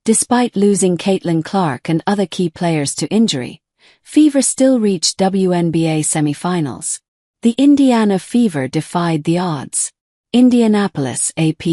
Despite losing Caitlin Clark and other key players to injury, Fever still reached WNBA semifinals. The Indiana Fever defied the odds. Indianapolis, AP.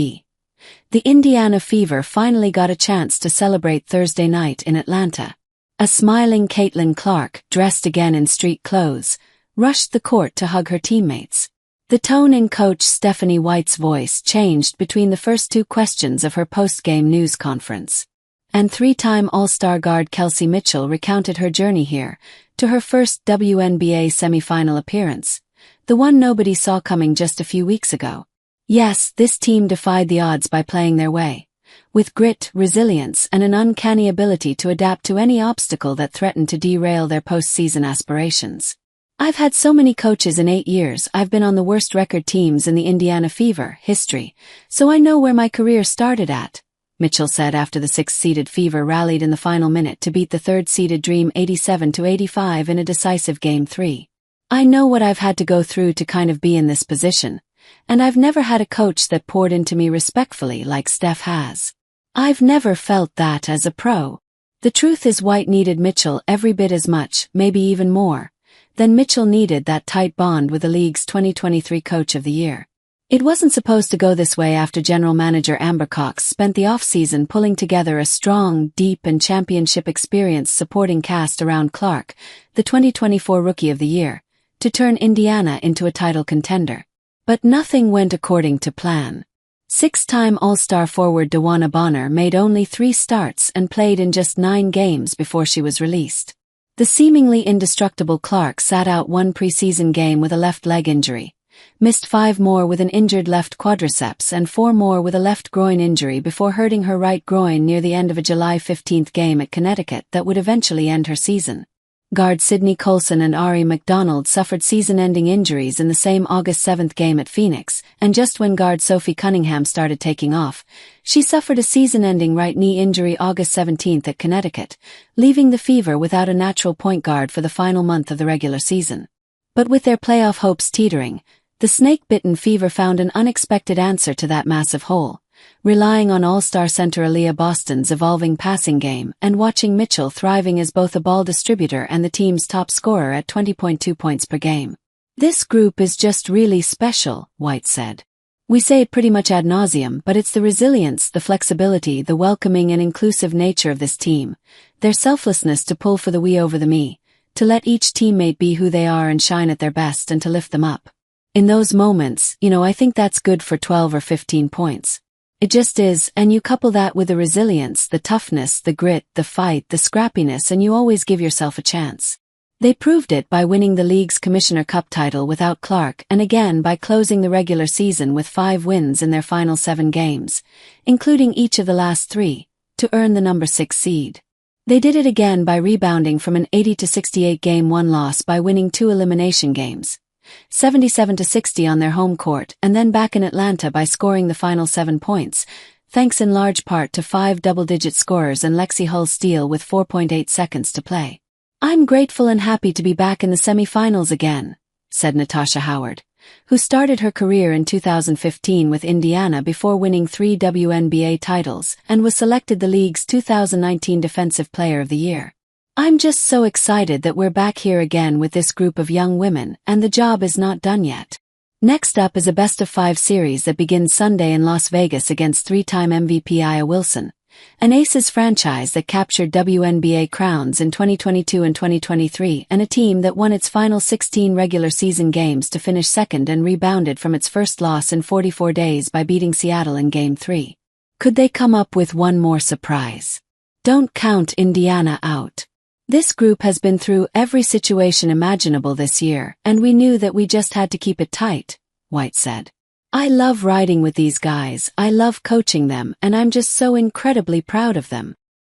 The Indiana Fever finally got a chance to celebrate Thursday night in Atlanta. A smiling Caitlin Clark, dressed again in street clothes, rushed the court to hug her teammates. The tone in Coach Stephanie White's voice changed between the first two questions of her post-game news conference. And three-time All-Star guard Kelsey Mitchell recounted her journey here, to her first WNBA semifinal appearance, the one nobody saw coming just a few weeks ago. Yes, this team defied the odds by playing their way, with grit, resilience, and an uncanny ability to adapt to any obstacle that threatened to derail their postseason aspirations. I've had so many coaches in 8 years. I've been on the worst record teams in the Indiana Fever history, so I know where my career started at, Mitchell said after the 6th-seeded Fever rallied in the final minute to beat the 3rd-seeded Dream 87-85 in a decisive Game 3. I know what I've had to go through to kind of be in this position, and I've never had a coach that poured into me respectfully like Steph has. I've never felt that as a pro. The truth is White needed Mitchell every bit as much, maybe even more, than Mitchell needed that tight bond with the league's 2023 Coach of the Year. It wasn't supposed to go this way after general manager Amber Cox spent the offseason pulling together a strong, deep and championship-experienced supporting cast around Clark, the 2024 Rookie of the Year, to turn Indiana into a title contender. But nothing went according to plan. 6-time All-Star forward DeWanna Bonner made only 3 starts and played in just 9 games before she was released. The seemingly indestructible Clark sat out 1 preseason game with a left leg injury, missed 5 more with an injured left quadriceps and 4 more with a left groin injury before hurting her right groin near the end of a July 15 game at Connecticut that would eventually end her season. Guard Sydney Colson and Ari McDonald suffered season-ending injuries in the same August 7 game at Phoenix, and just when guard Sophie Cunningham started taking off, she suffered a season-ending right knee injury August 17 at Connecticut, leaving the Fever without a natural point guard for the final month of the regular season. But with their playoff hopes teetering, the snake-bitten Fever found an unexpected answer to that massive hole, relying on All-Star center Aaliyah Boston's evolving passing game and watching Mitchell thriving as both a ball distributor and the team's top scorer at 20.2 points per game. This group is just really special, White said. We say it pretty much ad nauseum, but it's the resilience, the flexibility, the welcoming and inclusive nature of this team, their selflessness to pull for the we over the me, to let each teammate be who they are and shine at their best and to lift them up. In those moments, I think that's good for 12 or 15 points. It just is, and you couple that with the resilience, the toughness, the grit, the fight, the scrappiness, and you always give yourself a chance. They proved it by winning the league's Commissioner Cup title without Clark and again by closing the regular season with 5 wins in their final 7 games, including each of the last 3, to earn the number 6 seed. They did it again by rebounding from an 80-68 Game 1 loss by winning 2 elimination games, 77-60 on their home court, and then back in Atlanta by scoring the final 7 points, thanks in large part to 5 double-digit scorers and Lexi Hull's steal with 4.8 seconds to play. I'm grateful and happy to be back in the semifinals again, said Natasha Howard, who started her career in 2015 with Indiana before winning 3 WNBA titles and was selected the league's 2019 Defensive Player of the Year. I'm just so excited that we're back here again with this group of young women, and the job is not done yet. Next up is a best-of-5 series that begins Sunday in Las Vegas against 3-time MVP Aya Wilson, an Aces franchise that captured WNBA crowns in 2022 and 2023 and a team that won its final 16 regular season games to finish second and rebounded from its first loss in 44 days by beating Seattle in Game 3. Could they come up with one more surprise? Don't count Indiana out. This group has been through every situation imaginable this year, and we knew that we just had to keep it tight, White said. I love riding with these guys, I love coaching them, and I'm just so incredibly proud of them.